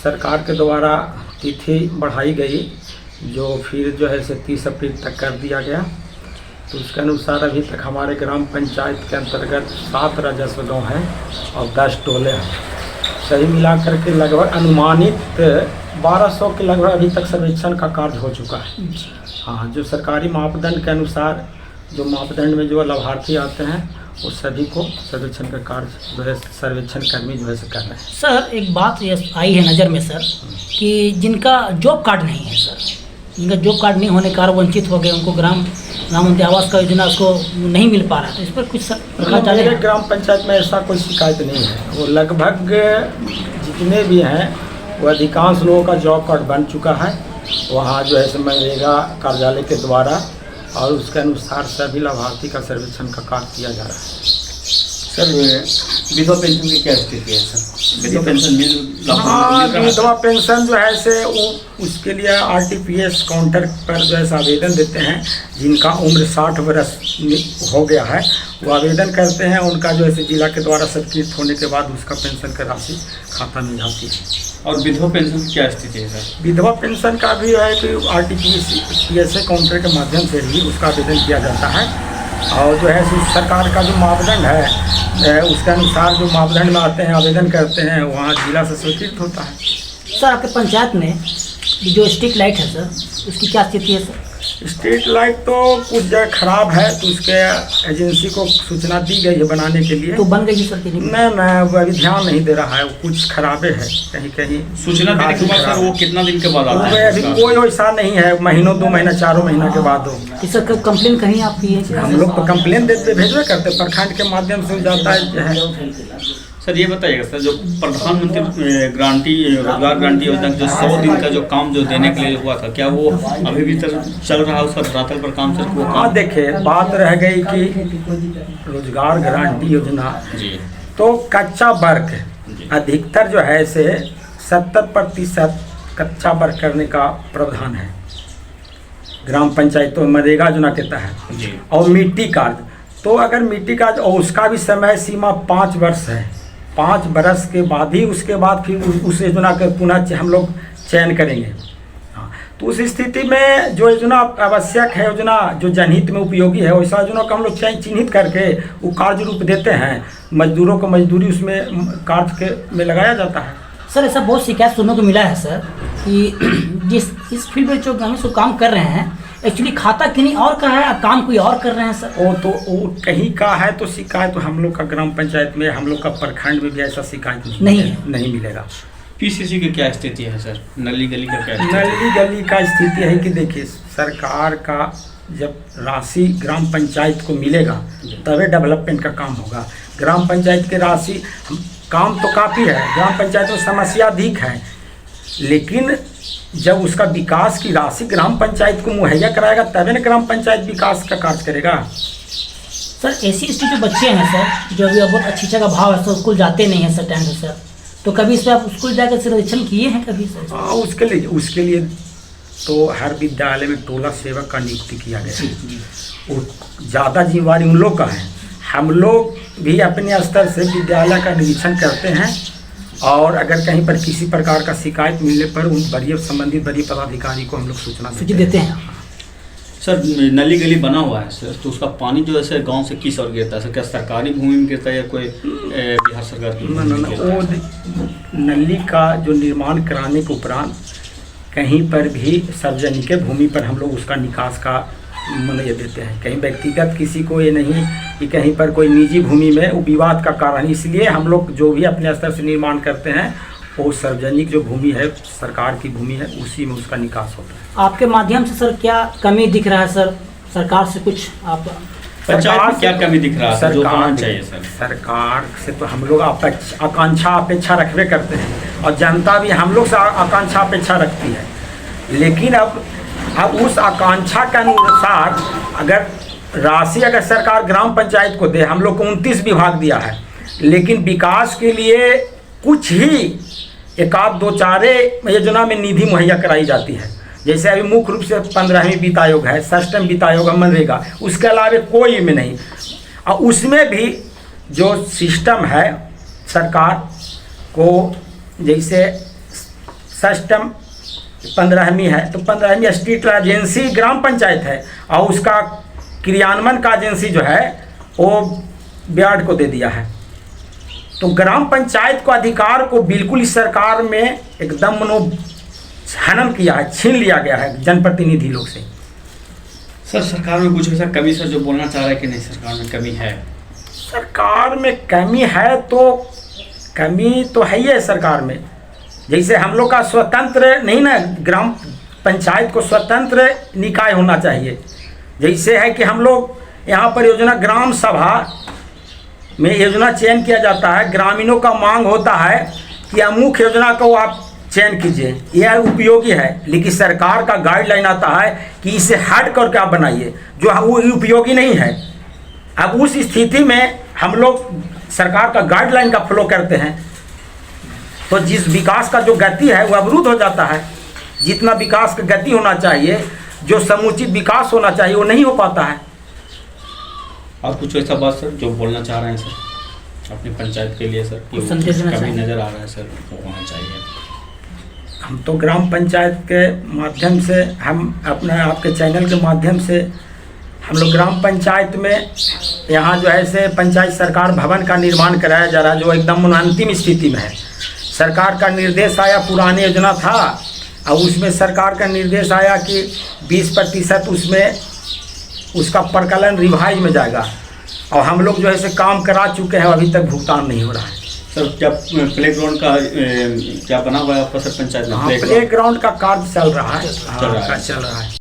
सरकार के द्वारा तिथि बढ़ाई गई, जो फिर जो है से 30 अप्रैल तक कर दिया गया। तो उसके अनुसार अभी तक हमारे ग्राम पंचायत के अंतर्गत 7 राजस्व गाँव हैं और 10 टोले हैं। सही मिलाकर के लगभग अनुमानित 1200 के लगभग अभी तक सर्वेक्षण का कार्य हो चुका है। हाँ, जो सरकारी मापदंड के अनुसार जो मापदंड में जो लाभार्थी आते हैं वो सभी को सर्वेक्षण का कार्य जो है सर्वेक्षण कर्मी जो है से कर रहे हैं। सर, एक बात ये आई है नज़र में सर कि जिनका जॉब कार्ड नहीं है सर, जिनका जॉब कार्ड नहीं होने के कारण वंचित हो गए, उनको प्रधानमंत्री आवास का योजना उसको नहीं मिल पा रहा, तो इस पर कुछ सर मेरे ग्राम पंचायत में ऐसा कोई शिकायत नहीं है। वो लगभग जितने भी हैं वो अधिकांश लोगों का जॉब कार्ड बन चुका है वहाँ जो है मनरेगा कार्यालय के द्वारा, और उसके अनुसार सभी लाभार्थी का सर्वेक्षण का कार्य किया जा रहा है। सर, विधवा पेंशन की क्या स्थिति है सर? विधवा पेंशन मिल हाँ, विधवा पेंशन जो है से उसके लिए RTPS काउंटर पर जो है आवेदन देते हैं। जिनका उम्र 60 वर्ष हो गया है वो आवेदन करते हैं, उनका जो है जिला के द्वारा स्वीकृत होने के बाद उसका पेंशन का राशि खाता में जाती है। और विधवा पेंशन की क्या स्थिति है सर? विधवा पेंशन का भी है कि RTPS काउंटर के माध्यम से ही उसका आवेदन किया जाता है, और जो है सरकार का जो मापदंड है उसके अनुसार जो मापदंड में आते हैं आवेदन करते हैं वहाँ जिला से स्वीकृत होता है। सर, आपके पंचायत में जो स्ट्रीट लाइट है सर, उसकी क्या स्थिति है सर? स्ट्रीट लाइट तो कुछ जगह खराब है, तो उसके एजेंसी को सूचना दी गई है बनाने के लिए। तो बन गई सर कि नहीं? नहीं, वो अभी ध्यान नहीं दे रहा है, वो कुछ खराबे है कहीं कहीं। सूचना देने के बाद सर वो कितना दिन के बाद आता है? अभी कोई वैसा नहीं है, महीनों 2 महीना 4 महीना के बाद हो। सर, कंप्लेन कहीं आप की है? हम लोग तो कंप्लेन देते भेजवे करते, प्रखंड के माध्यम से जाता है। सर, ये बताइएगा सर, जो प्रधानमंत्री गारंटी रोजगार गारंटी योजना जो 100 दिन का जो काम जो देने के लिए हुआ था, क्या वो अभी भी चल रहा है उसका धरातल पर काम सर? वो हाँ, देखिए बात रह गई कि रोजगार गारंटी योजना जी तो कच्चा वर्ग अधिकतर जो है से 70% कच्चा वर्ग करने का प्रावधान है ग्राम पंचायतों में मनरेगा योजना के तहत जी। और मिट्टी कार्ड, तो अगर मिट्टी कार्ड और उसका भी समय सीमा 5 वर्ष है। 5 वर्ष के बाद ही उसके बाद फिर उस योजना का पुनः हम लोग चयन करेंगे। हाँ, तो उस स्थिति में जो योजना आवश्यक है, योजना जो जनहित में उपयोगी है, वैसा योजना को हम लोग चिन्हित करके वो कार्य रूप देते हैं। मजदूरों को मजदूरी उसमें कार्य में लगाया जाता है। सर, ऐसा बहुत शिकायत सुनने को मिला है सर कि इस फील्ड में जो हम इसको काम कर रहे हैं एक्चुअली खाता कहीं और का है, काम कोई और कर रहे हैं सर। वो कहीं का है तो शिकायत तो हम लोग का ग्राम पंचायत में, हम लोग का प्रखंड में भी ऐसा शिकायत नहीं मिलेगा। PCC की क्या स्थिति है सर? नली गली का क्या स्थिति? नली गली का स्थिति है कि देखिए सरकार का जब राशि ग्राम पंचायत को मिलेगा तभी डेवलपमेंट का काम होगा। ग्राम पंचायत की राशि काम तो काफ़ी है, ग्राम पंचायत में समस्या अधिक है, लेकिन जब उसका विकास की राशि ग्राम पंचायत को मुहैया कराएगा तभी ना ग्राम पंचायत विकास का कार्य करेगा। सर, ऐसी जो बच्चे हैं सर जो अभी बहुत अच्छी जगह भाव है सर, स्कूल जाते नहीं हैं सर टाइम से सर, तो कभी इस पर आप स्कूल जाकर सर्वेक्षण किए हैं कभी सर? हाँ, उसके लिए तो हर विद्यालय में टोला सेवक का नियुक्ति किया गया है। वो ज़्यादा जिम्मेवारी उन लोग का है। हम लोग भी अपने स्तर से विद्यालय का निरीक्षण करते हैं, और अगर कहीं पर किसी प्रकार का शिकायत मिलने पर उन संबंधित बड़ी पदाधिकारी को हम लोग सूचना देते हैं। सर, नली गली बना हुआ है सर, तो उसका पानी जो है सर गाँव से किस ओर गिरता है सर? क्या सरकारी भूमि में गिरता है या कोई बिहार सरकार की? वो नली का जो निर्माण कराने के उपरांत कहीं पर भी सार्वजनिक भूमि पर हम लोग उसका निकास का ये देते हैं। कहीं व्यक्तिगत किसी को ये नहीं कि कहीं पर कोई निजी भूमि में वो विवाद का कारण, इसलिए हम लोग जो भी अपने स्तर से निर्माण करते हैं वो सार्वजनिक जो भूमि है, सरकार की भूमि है, उसी में उसका निकास होता है। आपके माध्यम से सर क्या कमी दिख रहा है सर? सरकार से कुछ आप सरकार क्या कमी दिख रहा है जो होना चाहिए सर? सरकार से तो हम लोग आकांक्षा अपेक्षा रखबे करते हैं, और जनता भी हम लोग से आकांक्षा अपेक्षा रखती है, लेकिन अब उस आकांक्षा के अनुसार अगर राशि अगर सरकार ग्राम पंचायत को दे, हम लोग को 29 विभाग दिया है, लेकिन विकास के लिए कुछ ही 1-2 योजना में निधि मुहैया कराई जाती है। जैसे अभी मुख्य रूप से 15वीं वित्त आयोग है, 6वीं वित्त आयोग है, मनरेगा, उसके अलावा कोई में नहीं। और उसमें भी जो सिस्टम है सरकार को, जैसे सिस्टम 15वीं है, तो 15वीं स्ट्रीट एजेंसी ग्राम पंचायत है और उसका क्रियान्वयन का एजेंसी जो है वो ब्याड को दे दिया है। तो ग्राम पंचायत को अधिकार को बिल्कुल इस सरकार में एकदम हनन किया है, छीन लिया गया है जनप्रतिनिधि लोग से। सर सरकार में कुछ ऐसा कमी सर जो बोलना चाह रहा है कि नहीं सरकार में कमी है? सरकार में कमी है तो कमी तो है ही है सरकार में। जैसे हम लोग का स्वतंत्र नहीं ना, ग्राम पंचायत को स्वतंत्र निकाय होना चाहिए। जैसे है कि हम लोग यहाँ पर योजना ग्राम सभा में योजना चयन किया जाता है, ग्रामीणों का मांग होता है कि अमुक योजना को आप चयन कीजिए, यह उपयोगी है, लेकिन सरकार का गाइडलाइन आता है कि इसे हट करके आप बनाइए जो वो उपयोगी नहीं है। अब उस स्थिति में हम लोग सरकार का गाइडलाइन का फॉलो करते हैं तो जिस विकास का जो गति है वो अवरुद्ध हो जाता है। जितना विकास का गति होना चाहिए, जो समुचित विकास होना चाहिए, वो नहीं हो पाता है। और कुछ ऐसा बात सर जो बोलना चाह रहे हैं सर अपनी पंचायत के लिए सर, कि संदेश देना कमी चाहिए। नज़र आ रहा है सर, वो होना चाहिए? हम तो ग्राम पंचायत के माध्यम से, हम अपने आपके चैनल के माध्यम से हम लोग ग्राम पंचायत में यहाँ जो है से पंचायत सरकार भवन का निर्माण कराया जा रहा है, जो एकदम अंतिम स्थिति में है। सरकार का निर्देश आया, पुरानी योजना था और उसमें सरकार का निर्देश आया कि 20% उसमें उसका प्रकलन रिवाइज में जाएगा और हम लोग जो है से काम करा चुके हैं, अभी तक भुगतान नहीं हो रहा है। सर क्या प्ले ग्राउंड का क्या बना हुआ है आपका सर पंचायत में? हाँ, प्ले ग्राउंड का कार्य चल रहा है। चल रहा है। चल रहा है।